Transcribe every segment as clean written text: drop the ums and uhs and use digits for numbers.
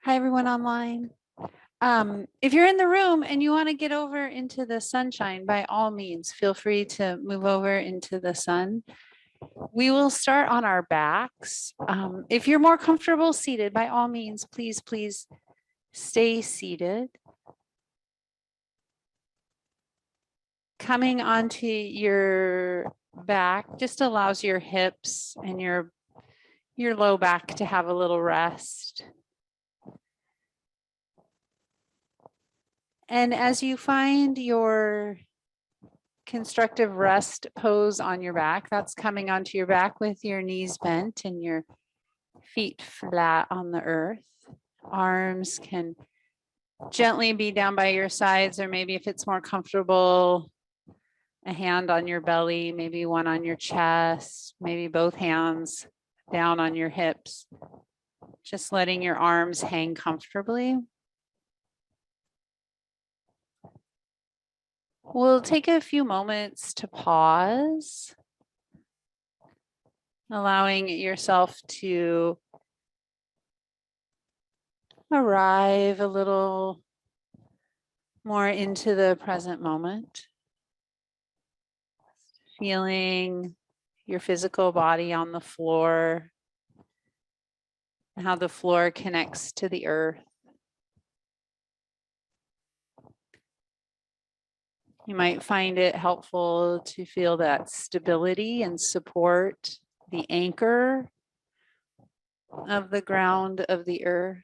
Hi, everyone online. If you're in the room and you want to get over into the sunshine, by all means, feel free to move over into the sun. We will start on our backs. If you're more comfortable seated, by all means, please stay seated. Coming onto your back just allows your hips and your low back to have a little rest. And as you find your constructive rest pose on your back, that's coming onto your back with your knees bent and your feet flat on the earth. Arms can gently be down by your sides, or maybe if it's more comfortable, a hand on your belly, maybe one on your chest, maybe both hands down on your hips. Just letting your arms hang comfortably. We'll take a few moments to pause, allowing yourself to arrive a little more into the present moment. Feeling your physical body on the floor and how the floor connects to the earth. You might find it helpful to feel that stability and support, the anchor of the ground of the earth.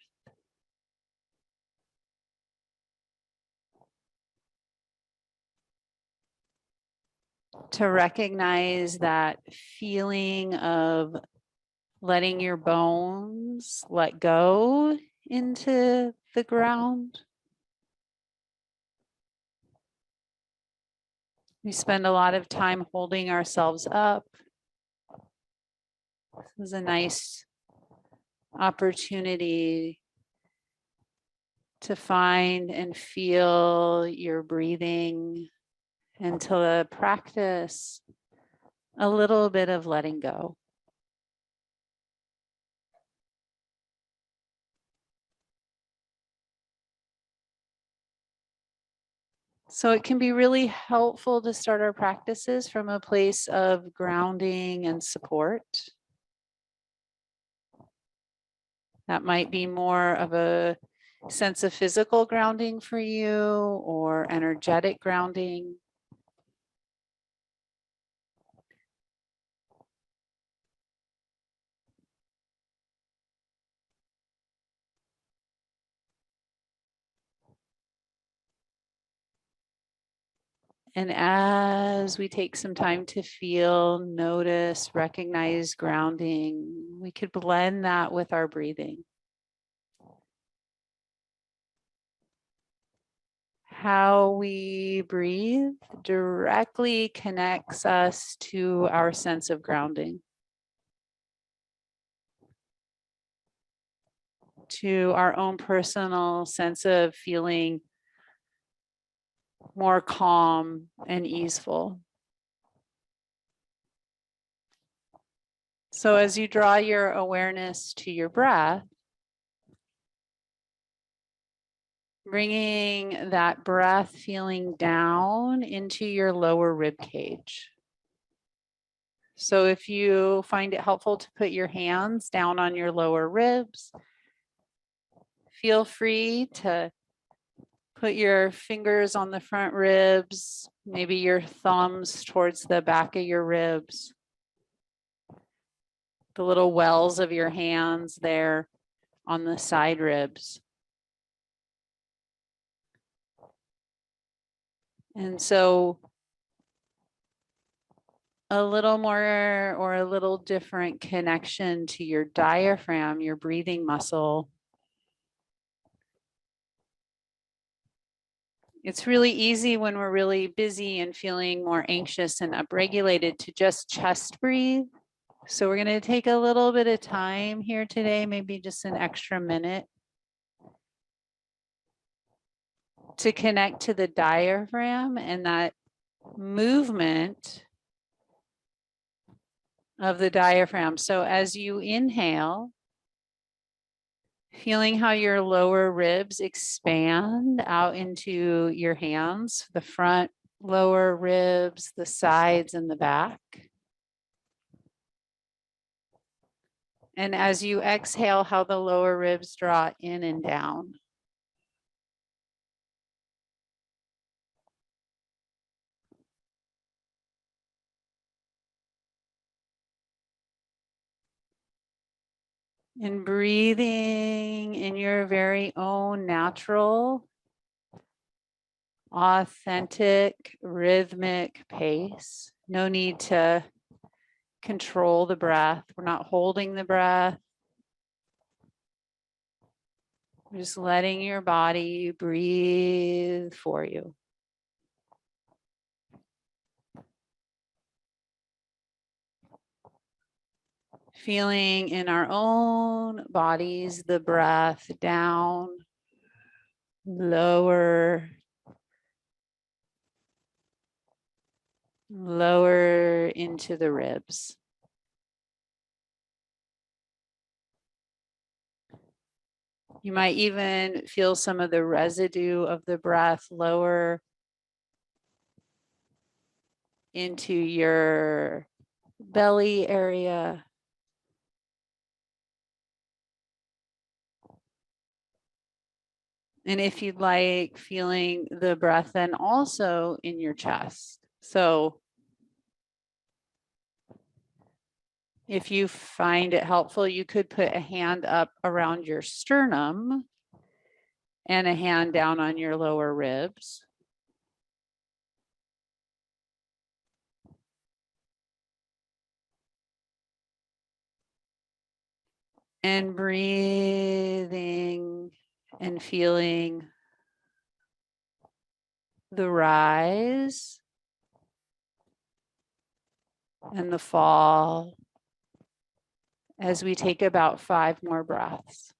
To recognize that feeling of letting your bones let go into the ground. We spend a lot of time holding ourselves up. This is a nice opportunity to find and feel your breathing and to practice a little bit of letting go. So it can be really helpful to start our practices from a place of grounding and support. That might be more of a sense of physical grounding for you or energetic grounding. And as we take some time to feel, notice, recognize grounding, we could blend that with our breathing. How we breathe directly connects us to our sense of grounding, to our own personal sense of feeling more calm and easeful. So as you draw your awareness to your breath, bringing that breath feeling down into your lower rib cage. So if you find it helpful to put your hands down on your lower ribs, feel free to put your fingers on the front ribs, maybe your thumbs towards the back of your ribs, the little wells of your hands there on the side ribs. And so a little more or a little different connection to your diaphragm, your breathing muscle. It's really easy when we're really busy and feeling more anxious and upregulated to just chest breathe. So we're going to take a little bit of time here today, maybe just an extra minute, to connect to the diaphragm and that movement of the diaphragm. So as you inhale, Feeling how your lower ribs expand out into your hands, the front lower ribs, the sides and the back. And as you exhale, how the lower ribs draw in and down. And breathing in your very own natural, authentic, rhythmic pace. No need to control the breath. We're not holding the breath. We're just letting your body breathe for you. Feeling in our own bodies the breath down, lower, lower into the ribs. You might even feel some of the residue of the breath lower into your belly area. And if you'd like, feeling the breath then also in your chest. So if you find it helpful, you could put a hand up around your sternum and a hand down on your lower ribs. And breathing and feeling the rise and the fall as we take about 5 more breaths.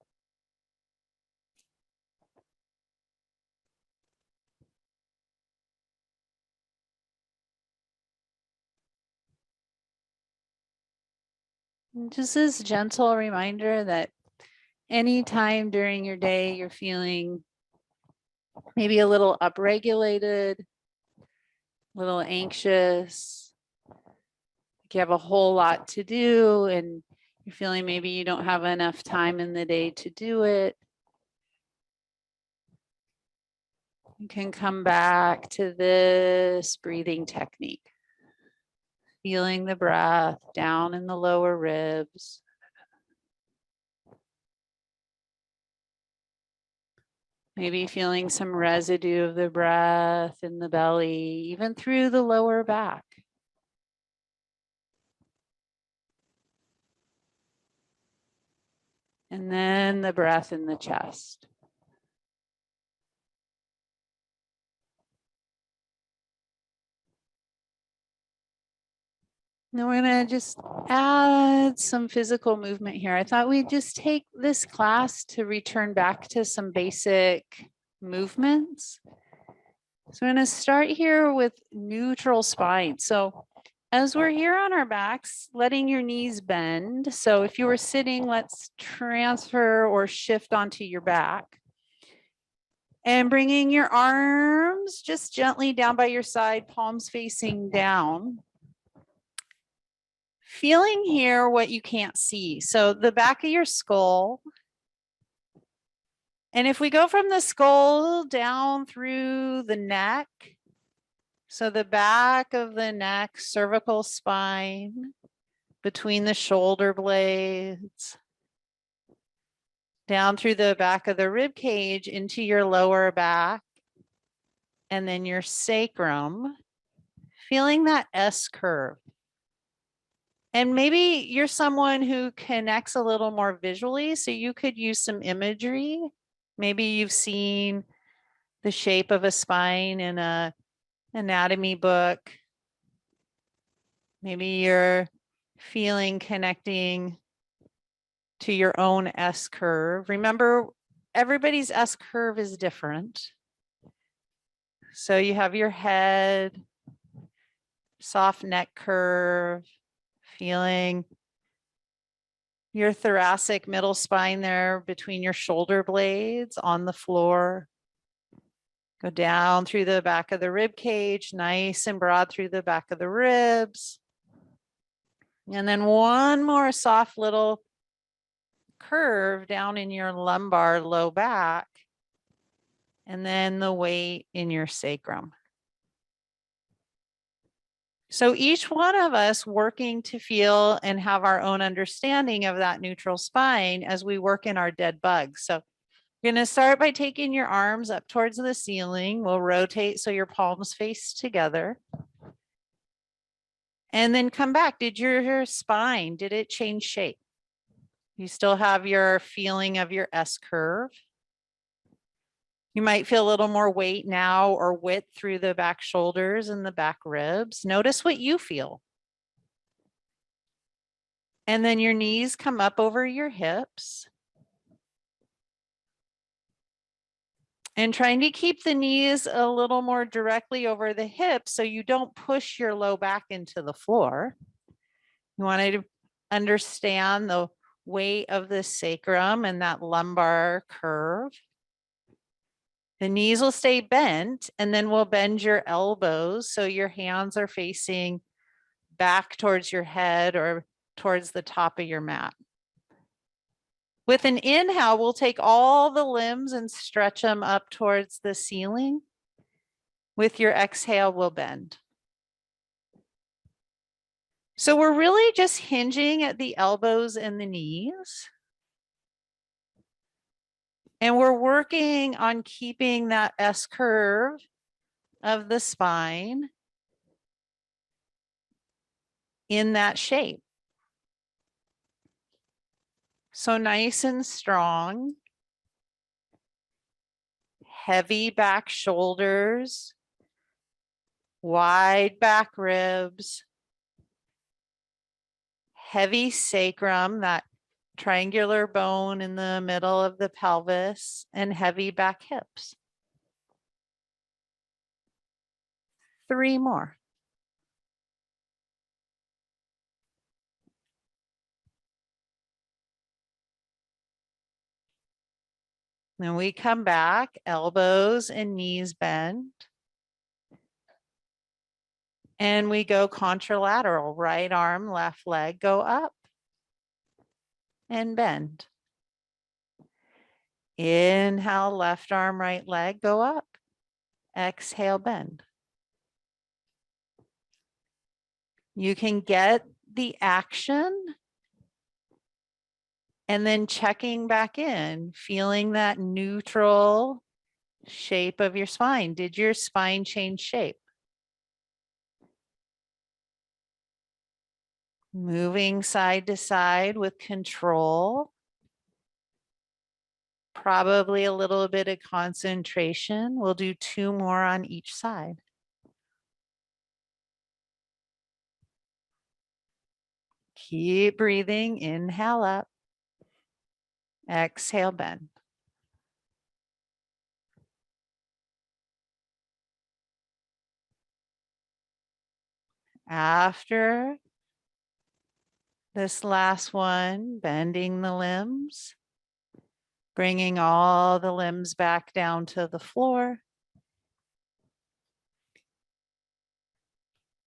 And just this gentle reminder that anytime during your day you're feeling maybe a little upregulated, a little anxious, like you have a whole lot to do and you're feeling maybe you don't have enough time in the day to do it, you can come back to this breathing technique. Feeling the breath down in the lower ribs. Maybe feeling some residue of the breath in the belly, even through the lower back. And then the breath in the chest. Now we're going to just add some physical movement here. I thought we'd just take this class to return back to some basic movements. So we're going to start here with neutral spine. So as we're here on our backs, letting your knees bend. So if you were sitting, let's transfer or shift onto your back. And bringing your arms just gently down by your side, palms facing down. Feeling here what you can't see. So the back of your skull. And if we go from the skull down through the neck, so the back of the neck, cervical spine, between the shoulder blades, down through the back of the rib cage into your lower back, and then your sacrum, feeling that S curve. And maybe you're someone who connects a little more visually, so you could use some imagery. Maybe you've seen the shape of a spine in a anatomy book. Maybe you're feeling connecting to your S S curve. Remember, everybody's S curve is different. So you have your head, soft neck curve, feeling your thoracic middle spine there between your shoulder blades on the floor. Go down through the back of the rib cage, nice and broad through the back of the ribs. And then one more soft little curve down in your lumbar low back. And then the weight in your sacrum. So each one of us working to feel and have our own understanding of that neutral spine as we work in our dead bugs. So you're going to start by taking your arms up towards the ceiling. We'll rotate so your palms face together. And then come back. Did your spine, did it change shape? You still have your feeling of your S curve. You might feel a little more weight now or width through the back shoulders and the back ribs. Notice what you feel. And then your knees come up over your hips. And trying to keep the knees a little more directly over the hips so you don't push your low back into the floor. You want to understand the weight of the sacrum and that lumbar curve. The knees will stay bent, and then we'll bend your elbows so your hands are facing back towards your head or towards the top of your mat. With an inhale, we'll take all the limbs and stretch them up towards the ceiling. With your exhale, we'll bend. So we're really just hinging at the elbows and the knees. And we're working on keeping that S curve of the spine in that shape. So nice and strong. Heavy back shoulders. Wide back ribs. Heavy sacrum, that triangular bone in the middle of the pelvis, and heavy back hips. 3 more. Then we come back, elbows and knees bend. And we go contralateral, right arm, left leg, go up and bend. Inhale, left arm, right leg, go up. Exhale, bend. You can get the action and then checking back in, feeling that neutral shape of your spine. Did your spine change shape? Moving side to side with control. Probably a little bit of concentration. We'll do 2 more on each side. Keep breathing. Inhale up. Exhale, bend. After this last one, bending the limbs, bringing all the limbs back down to the floor.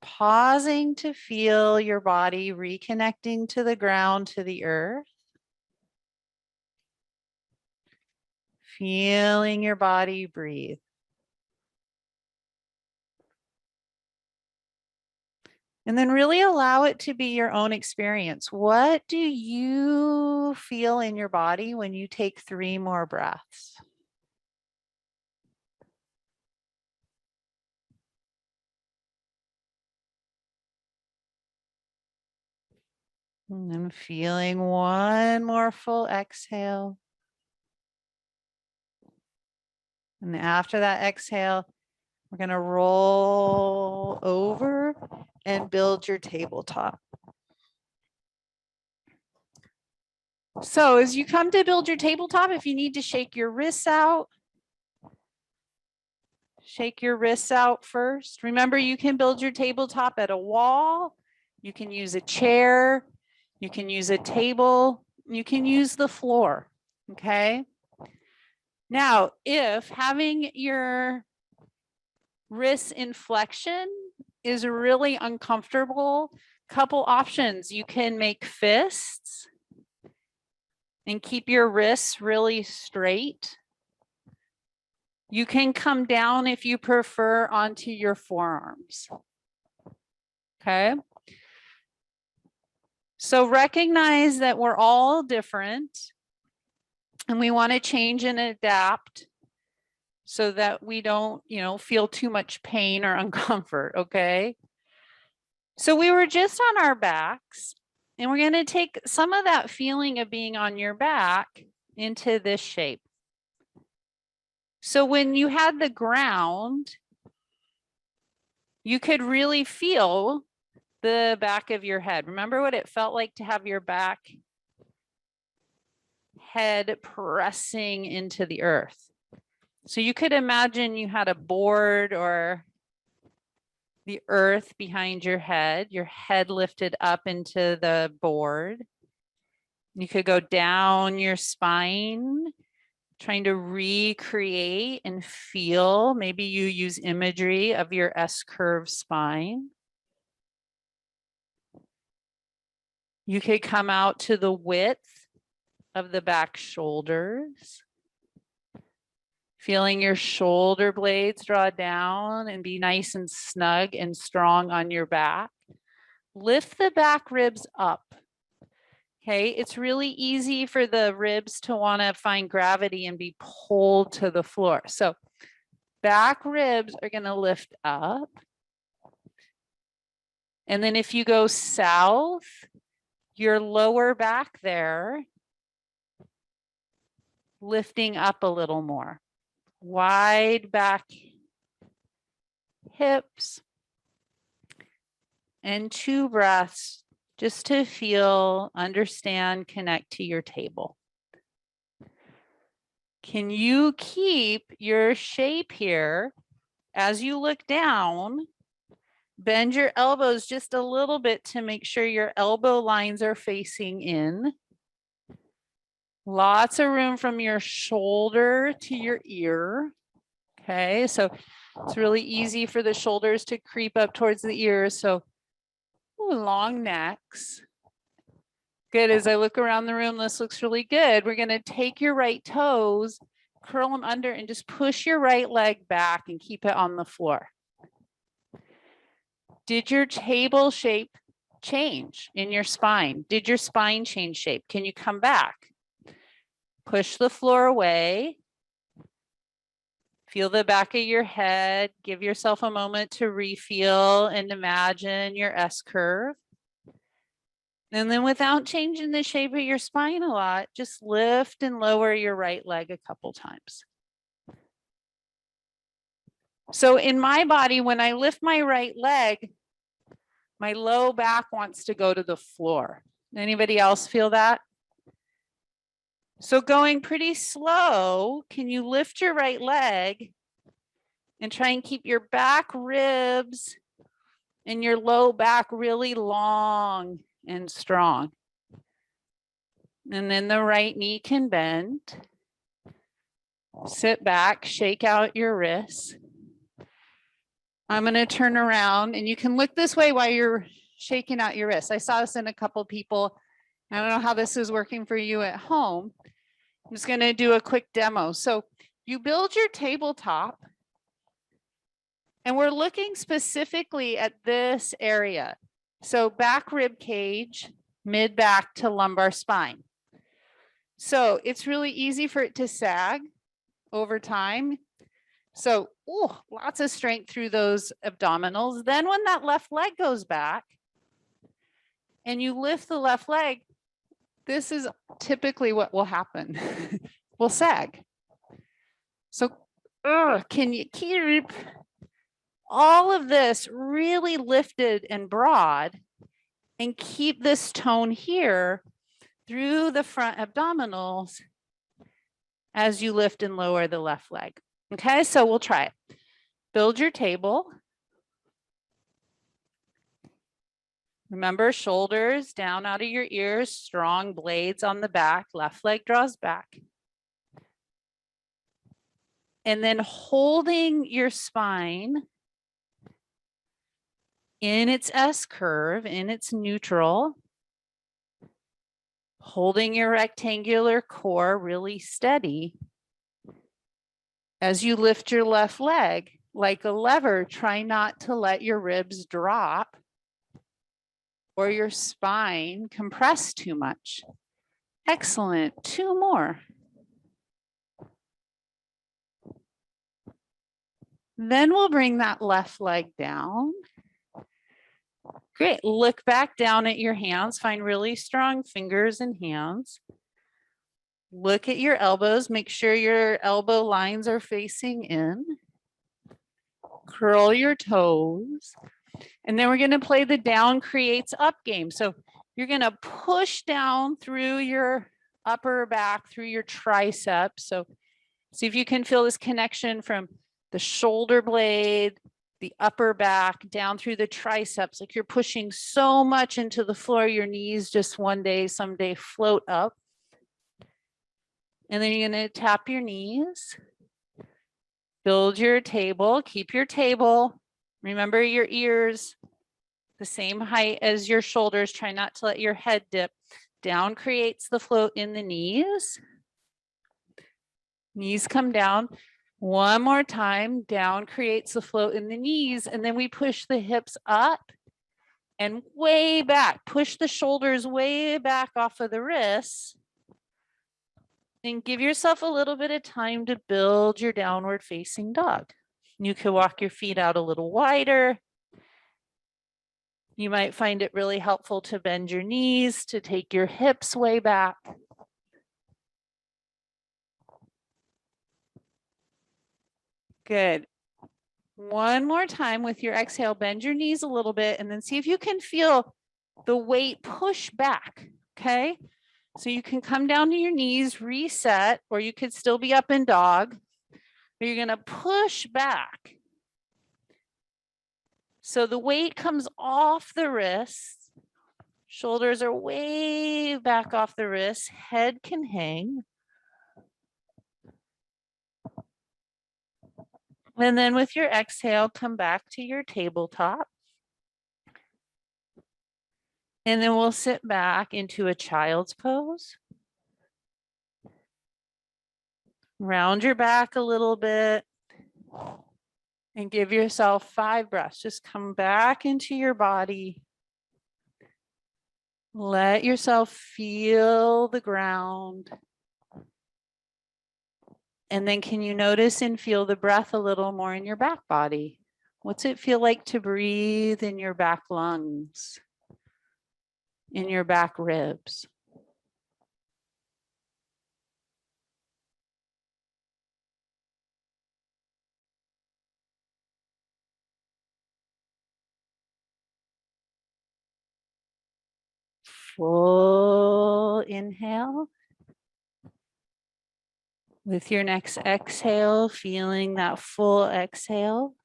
Pausing to feel your body reconnecting to the ground, to the earth. Feeling your body breathe. And then really allow it to be your own experience. What do you feel in your body when you take 3 more breaths? And then feeling one more full exhale. And after that exhale, we're going to roll over and build your tabletop. So as you come to build your tabletop, if you need to shake your wrists out, shake your wrists out first. Remember, you can build your tabletop at a wall. You can use a chair. You can use a table. You can use the floor, okay? Now, if having your wrist in flexion is really uncomfortable, couple options. You can make fists and keep your wrists really straight. You can come down if you prefer onto your forearms. Okay. So recognize that we're all different and we want to change and adapt so that we don't, feel too much pain or uncomfort. Okay. So we were just on our backs and we're going to take some of that feeling of being on your back into this shape. So when you had the ground, you could really feel the back of your head. Remember what it felt like to have your back head pressing into the earth. So you could imagine you had a board or the earth behind your head lifted up into the board. You could go down your spine, trying to recreate and feel. Maybe you use imagery of your S-curve spine. You could come out to the width of the back shoulders. Feeling your shoulder blades draw down and be nice and snug and strong on your back. Lift the back ribs up. Okay, it's really easy for the ribs to want to find gravity and be pulled to the floor. So back ribs are going to lift up. And then if you go south, your lower back there, lifting up a little more. Wide back hips. And 2 breaths just to feel, understand, connect to your table. Can you keep your shape here as you look down? Bend your elbows just a little bit to make sure your elbow lines are facing in. Lots of room from your shoulder to your ear. Okay, so it's really easy for the shoulders to creep up towards the ears. So long necks. Good. As I look around the room, this looks really good. We're going to take your right toes, curl them under, and just push your right leg back and keep it on the floor. Did your table shape change in your spine? Did your spine change shape? Can you come back? Push the floor away. Feel the back of your head. Give yourself a moment to refeel and imagine your S-curve. And then without changing the shape of your spine a lot, just lift and lower your right leg a couple times. So in my body, when I lift my right leg, my low back wants to go to the floor. Anybody else feel that? So going pretty slow, can you lift your right leg and try and keep your back ribs and your low back really long and strong? And then the right knee can bend. Sit back, shake out your wrists. I'm going to turn around and you can look this way while you're shaking out your wrists. I saw this in a couple people. I don't know how this is working for you at home. I'm just going to do a quick demo. So you build your tabletop and we're looking specifically at this area. So back rib cage, mid back to lumbar spine. So it's really easy for it to sag over time. So lots of strength through those abdominals. Then when that left leg goes back and you lift the left leg, this is typically what will happen. We'll sag. So can you keep all of this really lifted and broad and keep this tone here through the front abdominals as you lift and lower the left leg. Okay, so we'll try it. Build your table. Remember, shoulders down out of your ears, strong blades on the back, left leg draws back. And then holding your spine in its S curve, in its neutral, holding your rectangular core really steady. As you lift your left leg like a lever, try not to let your ribs drop or your spine compress too much. Excellent. 2 more. Then we'll bring that left leg down. Great. Look back down at your hands. Find really strong fingers and hands. Look at your elbows. Make sure your elbow lines are facing in. Curl your toes. And then we're going to play the down creates up game. So you're going to push down through your upper back, through your triceps. So see if you can feel this connection from the shoulder blade, the upper back, down through the triceps. Like you're pushing so much into the floor, your knees just one day, someday float up. And then you're going to tap your knees. Build your table. Keep your table. Remember your ears the same height as your shoulders. Try not to let your head dip. Down creates the float in the knees. Knees come down. One more time. Down creates the float in the knees. And then we push the hips up and way back. Push the shoulders way back off of the wrists. And give yourself a little bit of time to build your downward facing dog. You can walk your feet out a little wider. You might find it really helpful to bend your knees, to take your hips way back. Good. One more time with your exhale, bend your knees a little bit and then see if you can feel the weight push back, okay? So you can come down to your knees, reset, or you could still be up in dog, but you're gonna push back. So the weight comes off the wrists, shoulders are way back off the wrists, head can hang. And then with your exhale, come back to your tabletop. And then we'll sit back into a child's pose. Round your back a little bit and give yourself 5 breaths. Just come back into your body. Let yourself feel the ground. And then can you notice and feel the breath a little more in your back body? What's it feel like to breathe in your back lungs, in your back ribs? Full inhale. With your next exhale, feeling that full exhale.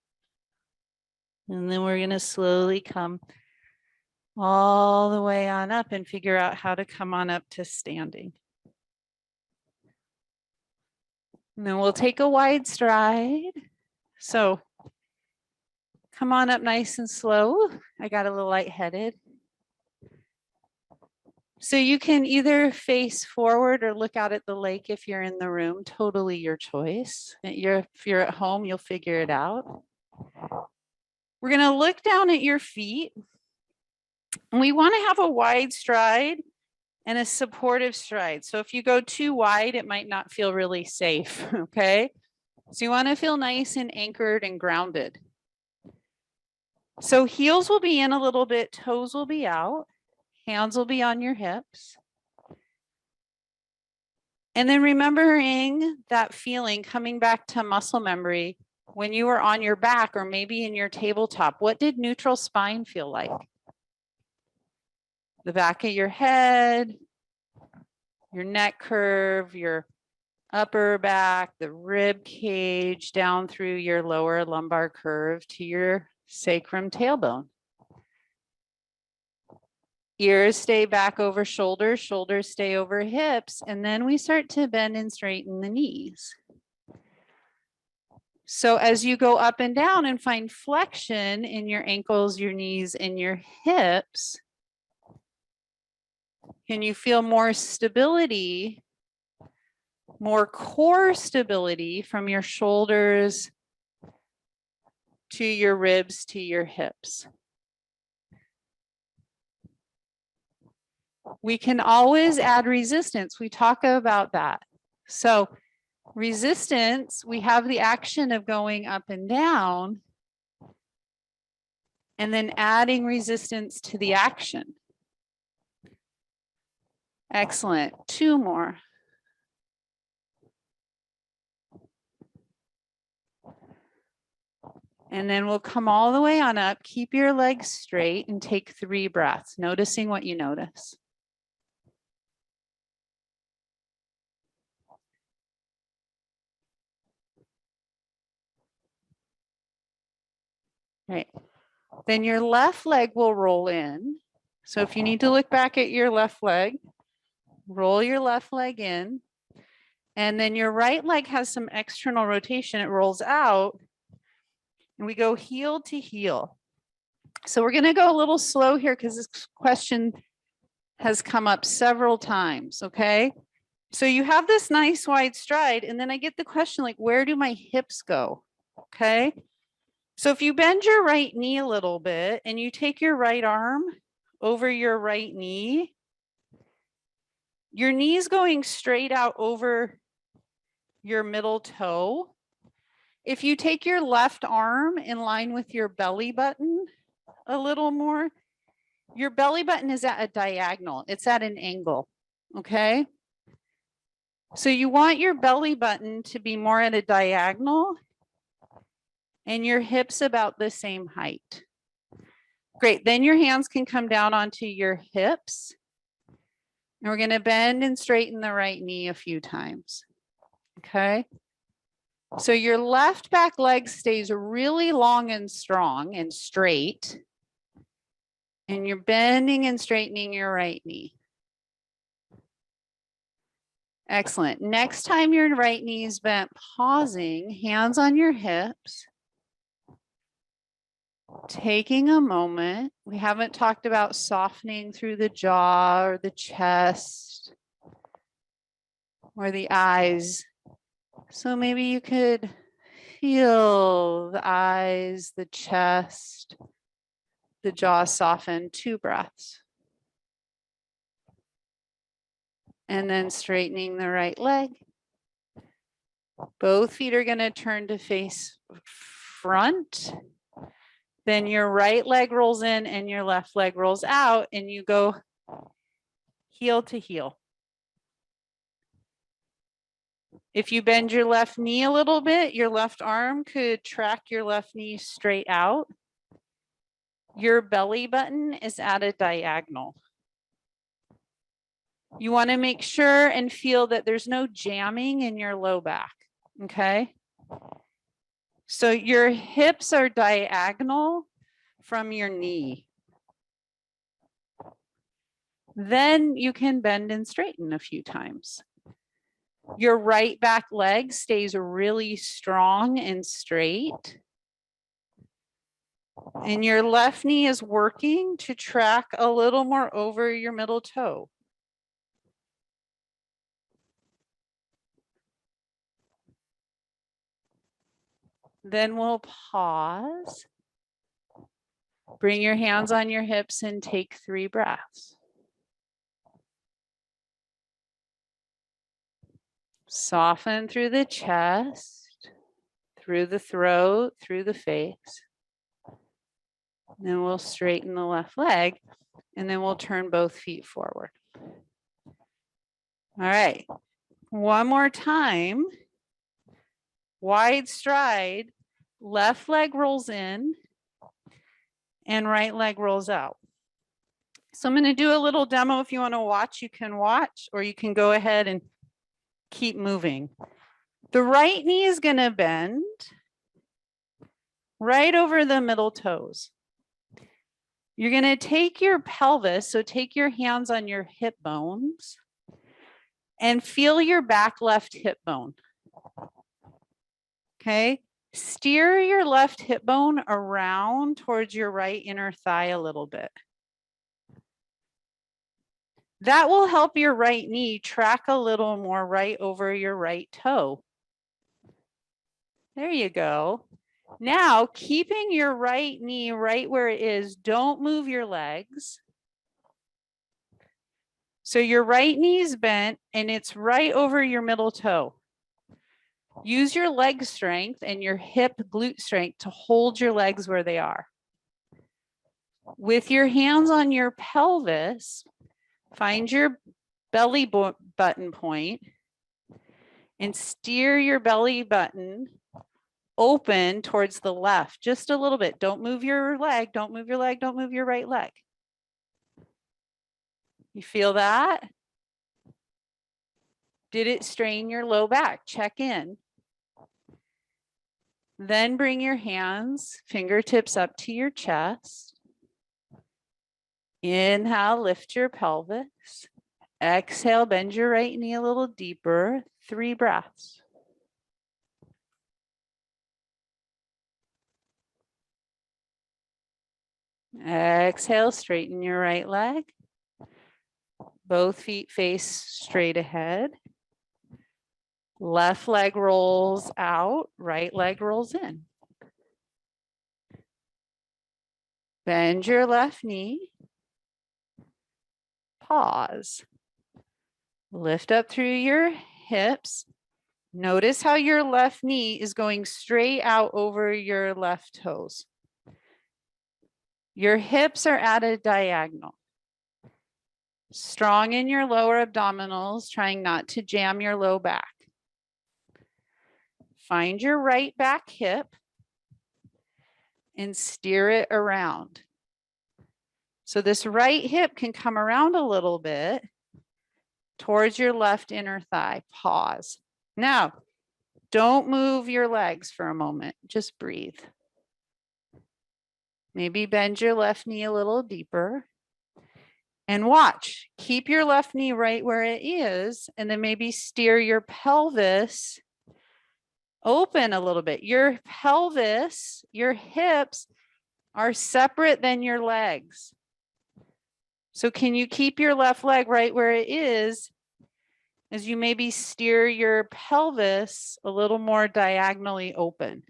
And then we're going to slowly come all the way on up and figure out how to come on up to standing. And then we'll take a wide stride. So come on up nice and slow. I got a little lightheaded. So you can either face forward or look out at the lake if you're in the room, totally your choice. If you're at home, you'll figure it out. We're going to look down at your feet. And we want to have a wide stride and a supportive stride. So if you go too wide, it might not feel really safe, okay? So you want to feel nice and anchored and grounded. So heels will be in a little bit, toes will be out. Hands will be on your hips. And then remembering that feeling, coming back to muscle memory, when you were on your back or maybe in your tabletop, what did neutral spine feel like? The back of your head, your neck curve, your upper back, the rib cage down through your lower lumbar curve to your sacrum tailbone. Ears stay back over shoulders, shoulders stay over hips, and then we start to bend and straighten the knees. So as you go up and down and find flexion in your ankles, your knees, and your hips, can you feel more stability, more core stability from your shoulders to your ribs to your hips? We can always add resistance. We talk about that. So resistance, we have the action of going up and down and then adding resistance to the action. Excellent. 2 more. And then we'll come all the way on up. Keep your legs straight and take 3 breaths, noticing what you notice. Right. Then your left leg will roll in. So if you need to look back at your left leg, roll your left leg in. And then your right leg has some external rotation. It rolls out. And we go heel to heel. So we're going to go a little slow here because this question has come up several times. Okay. So you have this nice wide stride. And then I get the question like, where do my hips go? Okay. So if you bend your right knee a little bit and you take your right arm over your right knee, your knee's going straight out over your middle toe. If you take your left arm in line with your belly button a little more, your belly button is at a diagonal. It's at an angle, okay? So you want your belly button to be more at a diagonal and your hips about the same height. Great, then your hands can come down onto your hips. And we're gonna bend and straighten the right knee a few times, okay? So your left back leg stays really long and strong and straight. And you're bending and straightening your right knee. Excellent. Next time your right knee is bent, pausing, hands on your hips. Taking a moment. We haven't talked about softening through the jaw or the chest or the eyes. So maybe you could feel the eyes, the chest, the jaw soften. 2 breaths. And then straightening the right leg. Both feet are going to turn to face front. Then your right leg rolls in and your left leg rolls out and you go heel to heel. If you bend your left knee a little bit, your left arm could track your left knee straight out. Your belly button is at a diagonal. You want to make sure and feel that there's no jamming in your low back, okay? So your hips are diagonal from your knee. Then you can bend and straighten a few times. Your right back leg stays really strong and straight. And your left knee is working to track a little more over your middle toe. Then we'll pause. Bring your hands on your hips and take 3 breaths. Soften through the chest, through the throat, through the face. Then we'll straighten the left leg and then we'll turn both feet forward. All right, one more time. Wide stride, left leg rolls in and right leg rolls out. So I'm going to do a little demo. If you want to watch, you can watch, or you can go ahead and keep moving. The right knee is going to bend right over the middle toes. You're going to take your pelvis, so take your hands on your hip bones and feel your back left hip bone. Okay, steer your left hip bone around towards your right inner thigh a little bit. That will help your right knee track a little more right over your right toe. There you go. Now, keeping your right knee right where it is, don't move your legs. So your right knee's bent and it's right over your middle toe. Use your leg strength and your hip glute strength to hold your legs where they are. With your hands on your pelvis, find your belly button point and steer your belly button open towards the left, just a little bit. Don't move your leg, don't move your leg, don't move your right leg. You feel that? Did it strain your low back? Check in. Then bring your hands, fingertips up to your chest. Inhale, lift your pelvis. Exhale, bend your right knee a little deeper. 3 breaths. Exhale, straighten your right leg. Both feet face straight ahead. Left leg rolls out, right leg rolls in. Bend your left knee. Pause. Lift up through your hips. Notice how your left knee is going straight out over your left toes. Your hips are at a diagonal. Strong in your lower abdominals, trying not to jam your low back. Find your right back hip and steer it around. So this right hip can come around a little bit towards your left inner thigh. Pause. Now, don't move your legs for a moment. Just breathe. Maybe bend your left knee a little deeper. And watch. Keep your left knee right where it is, and then maybe steer your pelvis open a little bit. Your pelvis, your hips are separate than your legs. So can you keep your left leg right where it is as you maybe steer your pelvis a little more diagonally open?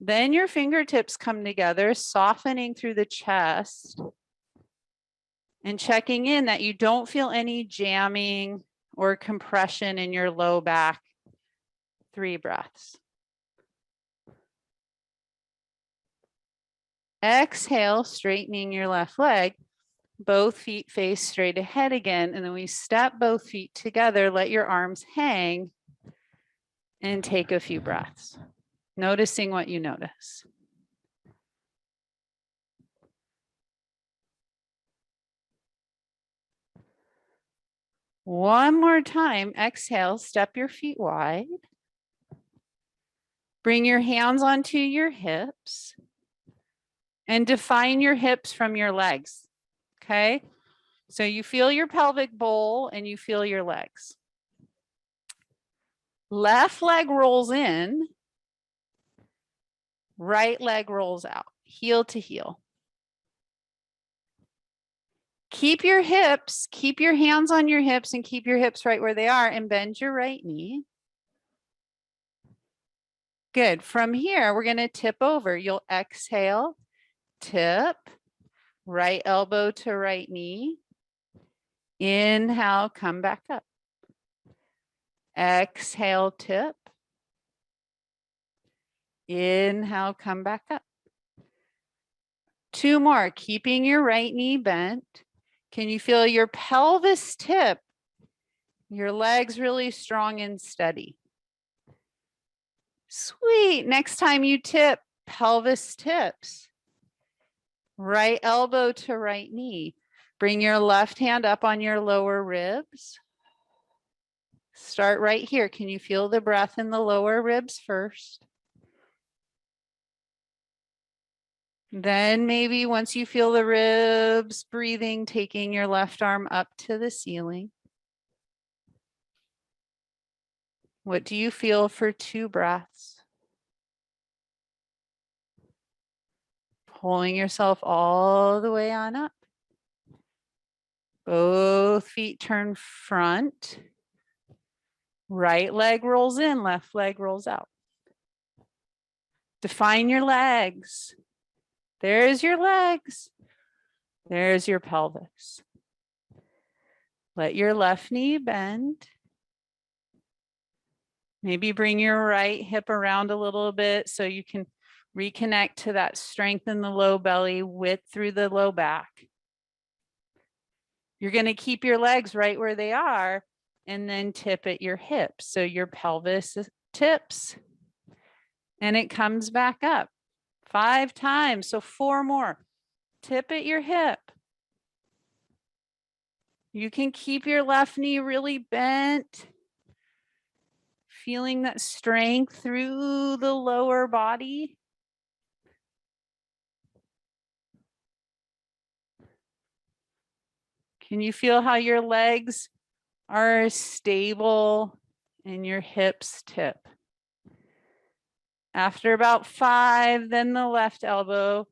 Then your fingertips come together, softening through the chest and checking in that you don't feel any jamming or compression in your low back. 3 breaths. Exhale, straightening your left leg. Both feet face straight ahead again. And then we step both feet together. Let your arms hang and take a few breaths. Noticing what you notice. One more time. Exhale, step your feet wide. Bring your hands onto your hips and define your hips from your legs. Okay, so you feel your pelvic bowl and you feel your legs. Left leg rolls in, right leg rolls out, heel to heel. Keep your hips, keep your hands on your hips and keep your hips right where they are and bend your right knee. Good. From here, we're going to tip over. You'll exhale, tip, right elbow to right knee. Inhale, come back up. Exhale, tip. Inhale, come back up. 2 more, keeping your right knee bent. Can you feel your pelvis tip? Your legs really strong and steady. Sweet. Next time you tip, pelvis tips. Right elbow to right knee. Bring your left hand up on your lower ribs. Start right here. Can you feel the breath in the lower ribs first? Then maybe once you feel the ribs breathing, taking your left arm up to the ceiling. What do you feel for 2 breaths? Pulling yourself all the way on up. Both feet turn front. Right leg rolls in, left leg rolls out. Define your legs. There's your legs. There's your pelvis. Let your left knee bend. Maybe bring your right hip around a little bit so you can reconnect to that strength in the low belly, width through the low back. You're going to keep your legs right where they are and then tip at your hips. So your pelvis tips and it comes back up 5 times. So 4 more. Tip at your hip. You can keep your left knee really bent. Feeling that strength through the lower body. Can you feel how your legs are stable and your hips tip? After about 5, then the left elbow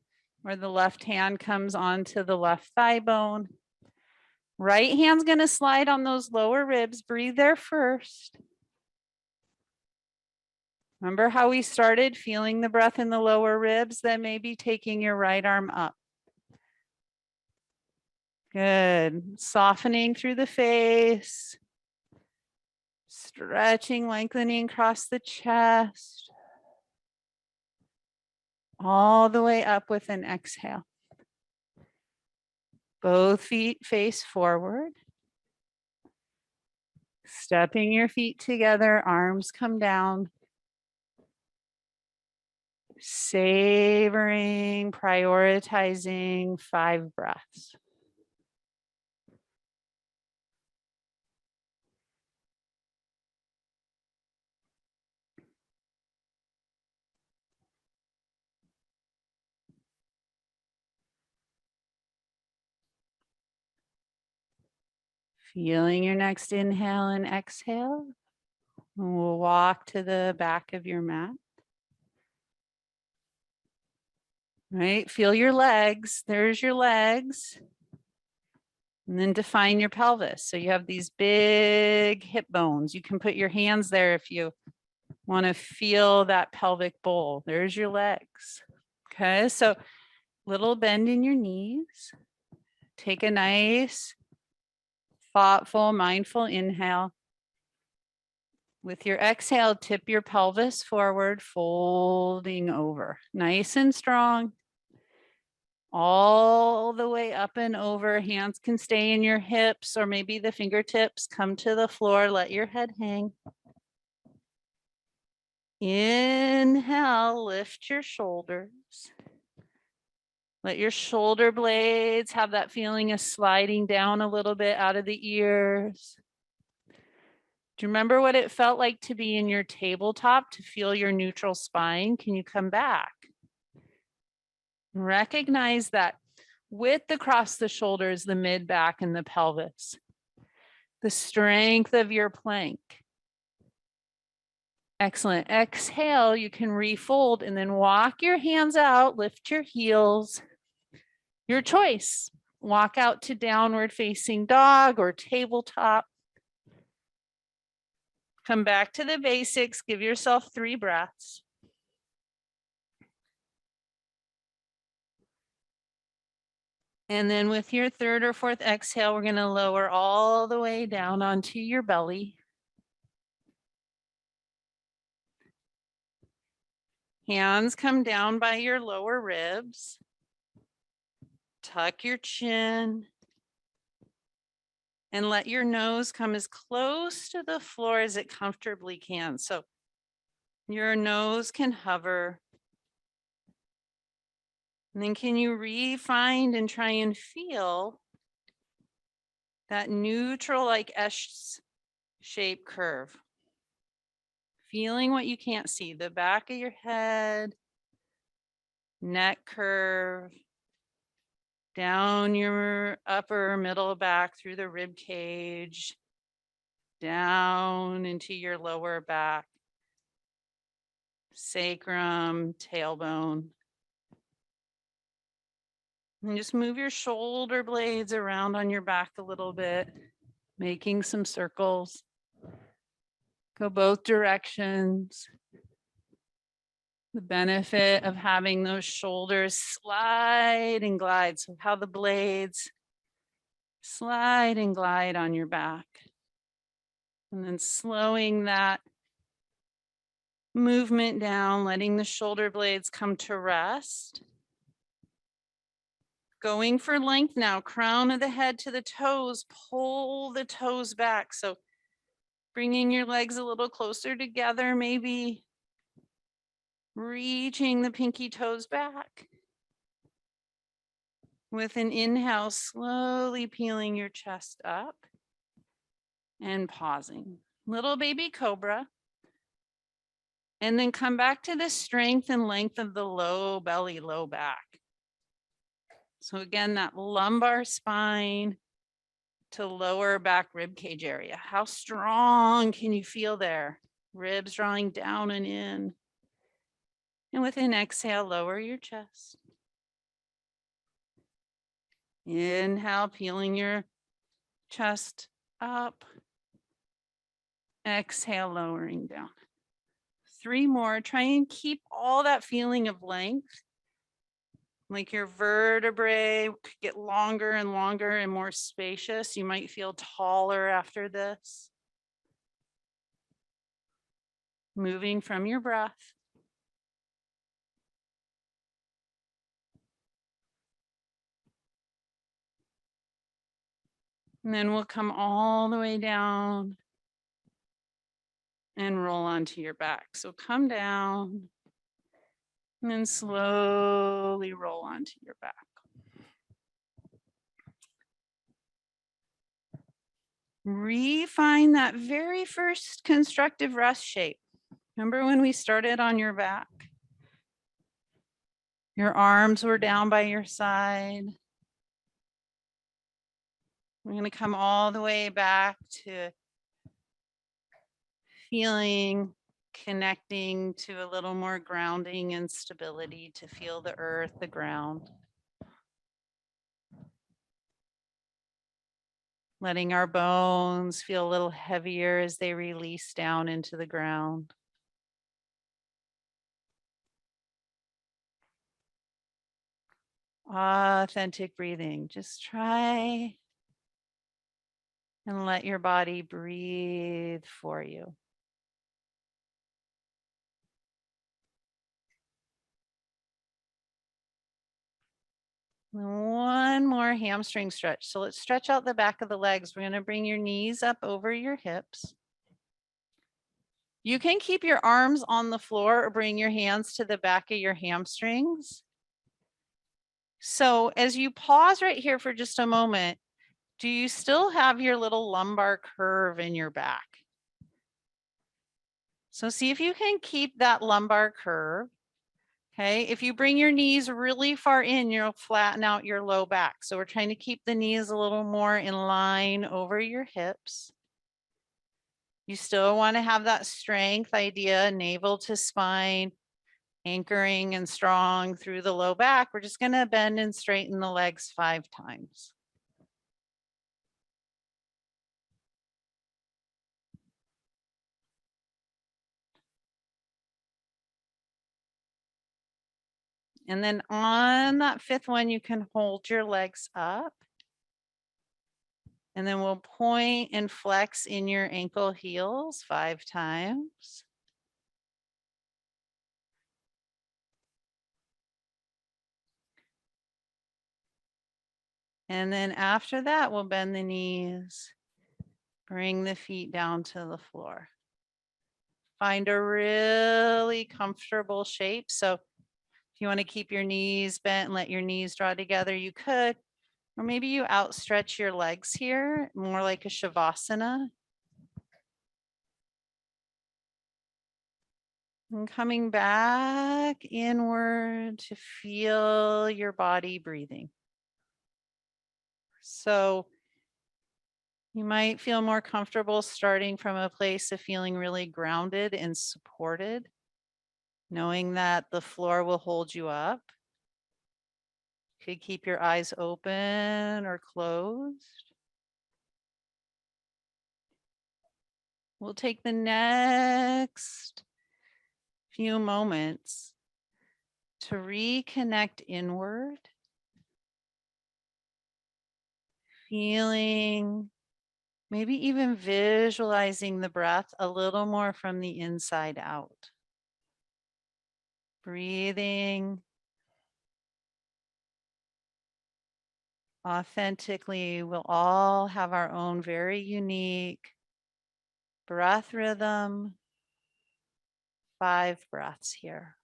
or the left hand comes onto the left thigh bone. Right hand's going to slide on those lower ribs. Breathe there first. Remember how we started feeling the breath in the lower ribs? Then maybe taking your right arm up. Good. Softening through the face. Stretching, lengthening across the chest. All the way up with an exhale. Both feet face forward. Stepping your feet together, arms come down. Savoring, prioritizing 5 breaths. Feeling your next inhale and exhale. And we'll walk to the back of your mat. Right, feel your legs. There's your legs. And then define your pelvis. So you have these big hip bones. You can put your hands there if you want to feel that pelvic bowl. There's your legs. Okay, so little bend in your knees. Take a nice, thoughtful, mindful inhale. With your exhale, tip your pelvis forward, folding over. Nice and strong. All the way up and over. Hands can stay in your hips or maybe the fingertips come to the floor. Let your head hang. Inhale, lift your shoulders. Let your shoulder blades have that feeling of sliding down a little bit out of the ears. Do you remember what it felt like to be in your tabletop, to feel your neutral spine? Can you come back? Recognize that width across the shoulders, the mid back and the pelvis. The strength of your plank. Excellent. Exhale, you can refold and then walk your hands out, lift your heels. Your choice. Walk out to downward facing dog or tabletop. Come back to the basics. Give yourself 3 breaths. And then with your 3rd or 4th exhale, we're going to lower all the way down onto your belly. Hands come down by your lower ribs. Tuck your chin. And let your nose come as close to the floor as it comfortably can. So your nose can hover. And then can you find and try and feel that neutral like S-shaped curve? Feeling what you can't see, the back of your head, neck curve, down your upper middle back through the rib cage, down into your lower back, sacrum, tailbone. And just move your shoulder blades around on your back a little bit, making some circles. Go both directions. The benefit of having those shoulders slide and glide. So how the blades slide and glide on your back. And then slowing that movement down, letting the shoulder blades come to rest. Going for length now, crown of the head to the toes, pull the toes back. So bringing your legs a little closer together, maybe reaching the pinky toes back. With an inhale, slowly peeling your chest up and pausing. Little baby cobra. And then come back to the strength and length of the low belly, low back. So again, that lumbar spine to lower back rib cage area. How strong can you feel there? Ribs drawing down and in. And with an exhale, lower your chest. Inhale, peeling your chest up. Exhale, lowering down. 3 more. Try and keep all that feeling of length. Like your vertebrae could get longer and longer and more spacious. You might feel taller after this. Moving from your breath. And then we'll come all the way down and roll onto your back. So come down and then slowly roll onto your back. Refine that very first constructive rest shape. Remember when we started on your back? Your arms were down by your side. We're going to come all the way back to feeling, connecting to a little more grounding and stability, to feel the earth, the ground. Letting our bones feel a little heavier as they release down into the ground. Authentic breathing. Just try and let your body breathe for you. One more hamstring stretch. So let's stretch out the back of the legs. We're going to bring your knees up over your hips. You can keep your arms on the floor or bring your hands to the back of your hamstrings. So as you pause right here for just a moment, do you still have your little lumbar curve in your back? So see if you can keep that lumbar curve. Okay, if you bring your knees really far in, you'll flatten out your low back. So we're trying to keep the knees a little more in line over your hips. You still want to have that strength idea, navel to spine, anchoring and strong through the low back. We're just going to bend and straighten the legs 5 times. And then on that 5th one, you can hold your legs up. And then we'll point and flex in your ankle heels 5 times. And then after that, we'll bend the knees, bring the feet down to the floor. Find a really comfortable shape. So if you want to keep your knees bent and let your knees draw together, you could. Or maybe you outstretch your legs here, more like a Shavasana. And coming back inward to feel your body breathing. So you might feel more comfortable starting from a place of feeling really grounded and supported, knowing that the floor will hold you up. You could keep your eyes open or closed. We'll take the next few moments to reconnect inward, feeling, maybe even visualizing the breath a little more from the inside out. Breathing authentically. We'll all have our own very unique breath rhythm. 5 breaths here.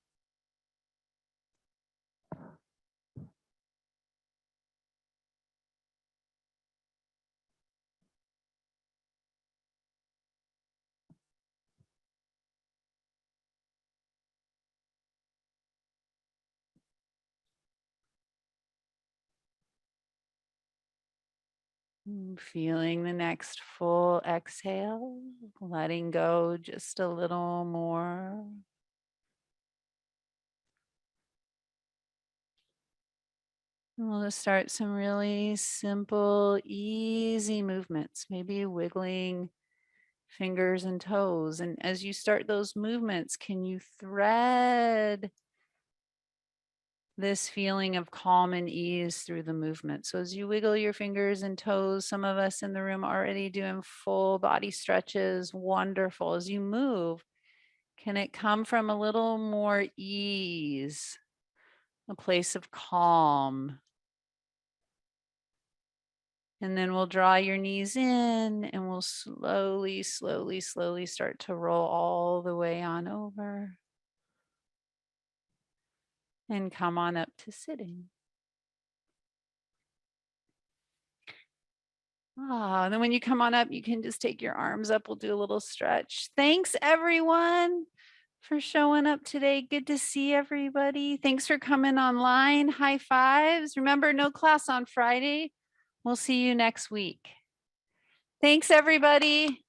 Feeling the next full exhale, letting go just a little more. And we'll just start some really simple, easy movements, maybe wiggling fingers and toes. And as you start those movements, can you thread this feeling of calm and ease through the movement? So as you wiggle your fingers and toes, some of us in the room already doing full body stretches. Wonderful. As you move, can it come from a little more ease, a place of calm? And then we'll draw your knees in and we'll slowly, slowly, slowly start to roll all the way on over and come on up to sitting. And then when you come on up, you can just take your arms up. We'll do a little stretch. Thanks everyone for showing up today. Good to see everybody. Thanks for coming online. High fives. Remember, no class on Friday. We'll see you next week. Thanks everybody.